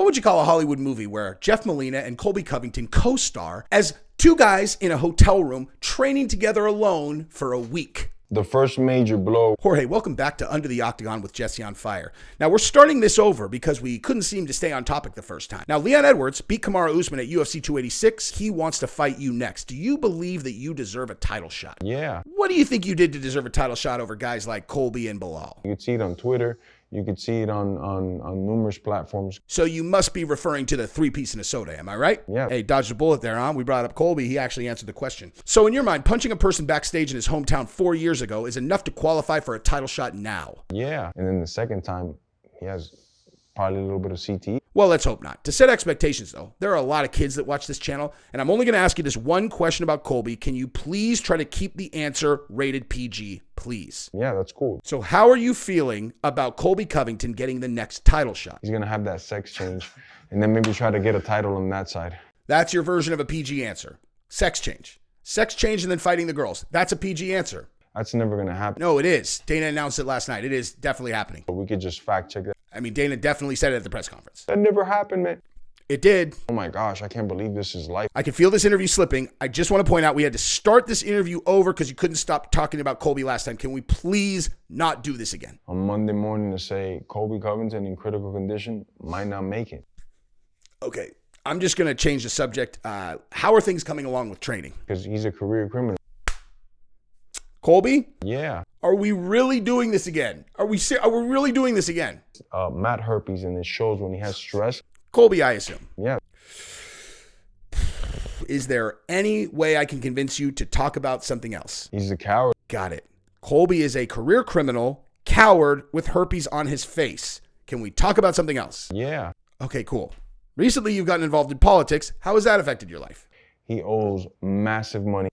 would you call a Hollywood movie where Jeff Molina and Colby Covington co-star as two guys in a hotel room training together alone for a week? The first major blow. Jorge, welcome back to Under the Octagon with Jesse on Fire. Now, we're starting this over because we couldn't seem to stay on topic the first time. Now, Leon Edwards beat Kamaru Usman at UFC 286. He wants to fight you next. Do you believe that you deserve a title shot? Yeah. What do you think you did to deserve a title shot over guys like Colby and Bilal? You could see it on Twitter. You could see it on numerous platforms. So you must be referring to the three-piece in a soda, am I right? Yeah. Hey, dodged a bullet there, huh? We brought up Colby. He actually answered the question. So in your mind, punching a person backstage in his hometown 4 years ago is enough to qualify for a title shot now? Yeah. And then the second time, he has probably a little bit of CTE. Well, let's hope not. To set expectations, though, there are a lot of kids that watch this channel, and I'm only going to ask you this one question about Colby. Can you please try to keep the answer rated PG, please? Yeah, that's cool. So how are you feeling about Colby Covington getting the next title shot? He's going to have that sex change and then maybe try to get a title on that side. That's your version of a PG answer. Sex change. Sex change and then fighting the girls. That's a PG answer. That's never going to happen. No, it is. Dana announced it last night. It is definitely happening. But we could just fact check that. I mean, Dana definitely said it at the press conference. That never happened, man. It did. Oh my gosh, I can't believe this is life. I can feel this interview slipping. I just want to point out we had to start this interview over because you couldn't stop talking about Colby last time. Can we please not do this again? On Monday morning to say Colby Covington in critical condition might not make it. Okay, I'm just going to change the subject. How are things coming along with training? Because he's a career criminal. Colby? Yeah. Are we really doing this again? Are we really doing this again? Matt herpes, and it shows when he has stress. Colby, I assume. Yeah. Is there any way I can convince you to talk about something else? He's a coward. Got it. Colby is a career criminal, coward with herpes on his face. Can we talk about something else? Yeah. Okay, cool. Recently, you've gotten involved in politics. How has that affected your life? He owes massive money.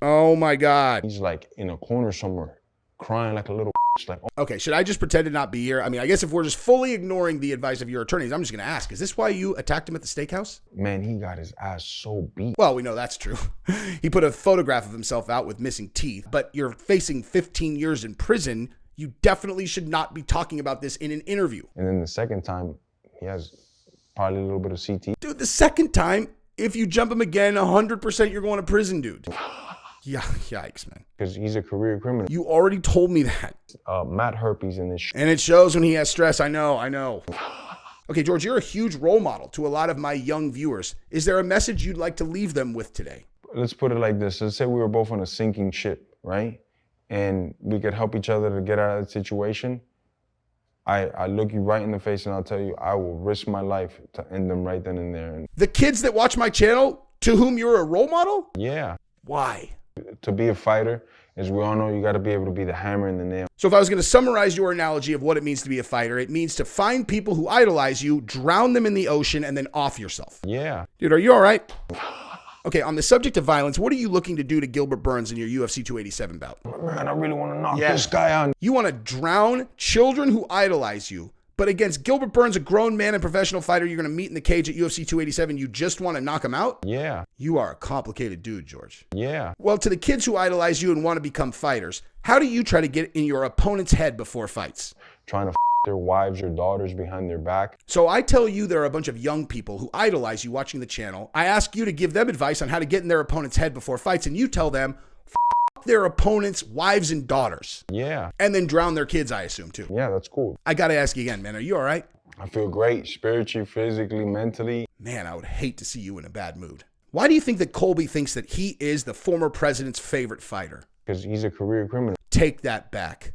Oh my God. He's like in a corner somewhere, crying like a little like, oh. Okay, should I just pretend to not be here? I mean, I guess if we're just fully ignoring the advice of your attorneys, I'm just going to ask, is this why you attacked him at the steakhouse? Man, he got his ass so beat. Well, we know that's true. He put a photograph of himself out with missing teeth, but you're facing 15 years in prison. You definitely should not be talking about this in an interview. And then the second time, he has probably a little bit of CT. Dude, the second time, if you jump him again, 100% you're going to prison, dude. Yeah, yikes, man. Because he's a career criminal. You already told me that. Matt herpes in this and it shows when he has stress. I know. Okay, George, you're a huge role model to a lot of my young viewers. Is there a message you'd like to leave them with today? Let's put it like this. Let's say we were both on a sinking ship, right? And we could help each other to get out of that situation. I look you right in the face and I'll tell you, I will risk my life to end them right then and there. The kids that watch my channel, to whom you're a role model? Yeah. Why? To be a fighter, as we all know, you got to be able to be the hammer and the nail. So if I was going to summarize your analogy of what it means to be a fighter, it means to find people who idolize you, drown them in the ocean, and then off yourself. Yeah. Dude, are you all right? Okay, on the subject of violence, what are you looking to do to Gilbert Burns in your UFC 287 bout? Man, I really want to knock this guy out. You want to drown children who idolize you, but against Gilbert Burns, a grown man and professional fighter you're going to meet in the cage at UFC 287, you just want to knock him out? Yeah. You are a complicated dude, George. Yeah. Well, to the kids who idolize you and want to become fighters, how do you try to get in your opponent's head before fights? Trying to their wives or daughters behind their back. So I tell you there are a bunch of young people who idolize you watching the channel. I ask you to give them advice on how to get in their opponent's head before fights, and you tell them, their opponents' wives and daughters. Yeah. And then drown their kids, I assume, too. Yeah, that's cool. I got to ask you again, man. Are you all right? I feel great, spiritually, physically, mentally. Man, I would hate to see you in a bad mood. Why do you think that Colby thinks that he is the former president's favorite fighter? Because he's a career criminal. Take that back.